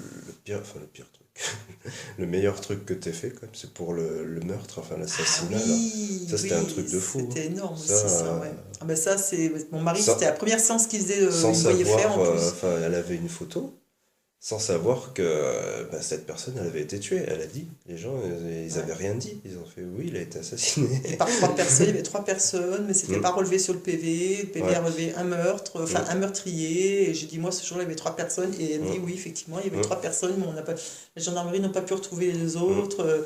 pire truc. Le meilleur truc que t'aies fait, quand même, c'est pour le meurtre, enfin l'assassinat. Ça, c'était un truc de fou. C'était énorme aussi, ça, ouais. Ah ben ça, c'est... Mon mari, c'était la première séance qu'il faisait, sans il voyait savoir, faire, en plus. elle avait une photo, sans savoir que cette personne, elle avait été tuée. Elle a dit, les gens, ils avaient rien dit. Ils ont fait, oui, il a été assassiné. Et par 3 personnes, il y avait 3 personnes, mais c'était pas relevé sur le PV. Le PV a relevé un meurtre, enfin un meurtrier. Et j'ai dit, moi, ce jour-là, il y avait 3 personnes. Et elle me dit, oui, effectivement, il y avait 3 personnes, mais la gendarmerie n'a pas pu retrouver les autres.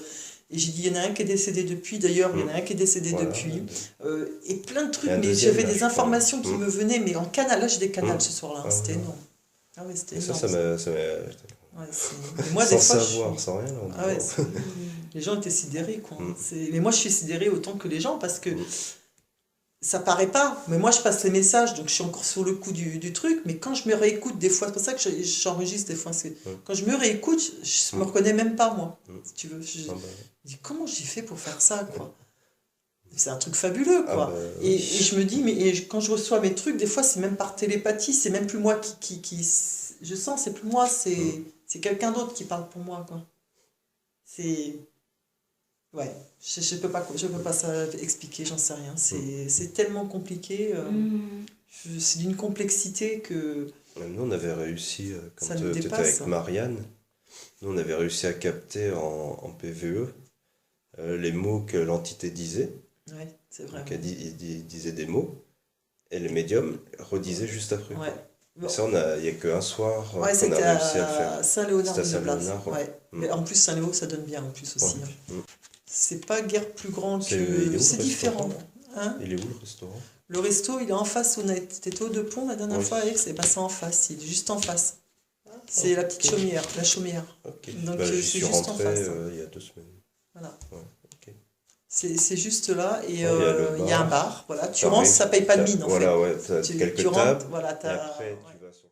Et j'ai dit, il y en a un qui est décédé depuis, d'ailleurs, il y en a un qui est décédé depuis. Et plein de trucs, mais j'avais des informations qui me venaient, mais en canal. Là, j'ai des canals ce soir-là, c'était énorme. Ah ouais, c'était énorme. Ça m'a... Moi, sans des fois, savoir, sans rien. Les gens étaient sidérés, quoi. Mais moi, je suis sidérée autant que les gens, parce que ça paraît pas. Mais moi, je passe les messages, donc je suis encore sur le coup du truc. Mais quand je me réécoute, des fois, c'est pour ça que j'enregistre des fois. Quand je me réécoute, je me reconnais même pas, moi. Si tu veux. Je dis, comment j'ai fait pour faire ça, quoi? C'est un truc fabuleux, quoi. Et je me dis, mais quand je reçois mes trucs, des fois, c'est même par télépathie, c'est même plus moi qui je sens, c'est plus moi, c'est quelqu'un d'autre qui parle pour moi, quoi. C'est... Ouais, je peux pas ça expliquer, j'en sais rien. C'est tellement compliqué, c'est d'une complexité que... Nous, on avait réussi, quand tu étais avec Marianne, nous, on avait réussi à capter en PVE les mots que l'entité disait. Ouais, c'est vrai. Donc, il disait des mots, et le médium redisait juste après. Ouais. Bon. Ça, il n'y a qu'un soir qu'on a réussi à le faire. Saint-Léonard de Saint-Léonard, ouais. Mais en plus, Saint-Léo, ça donne bien, en plus, aussi. C'est pas guère plus grand que... C'est différent. Hein? Il est où, le restaurant? Le resto, il est en face. On était au Deux-Ponts la dernière fois, Alex, et c'est en face. Il est juste en face. C'est la petite chaumière, la chaumière. Okay. Donc, j'y suis juste rentré, en face. Il y a 2 semaines. Voilà. Ouais, okay. C'est juste là, et il y a un bar. Voilà. Tu rentres, ça paye pas de mine, en fait. Voilà, ouais, tu as quelques tables, rentres, voilà, et après, tu vas sur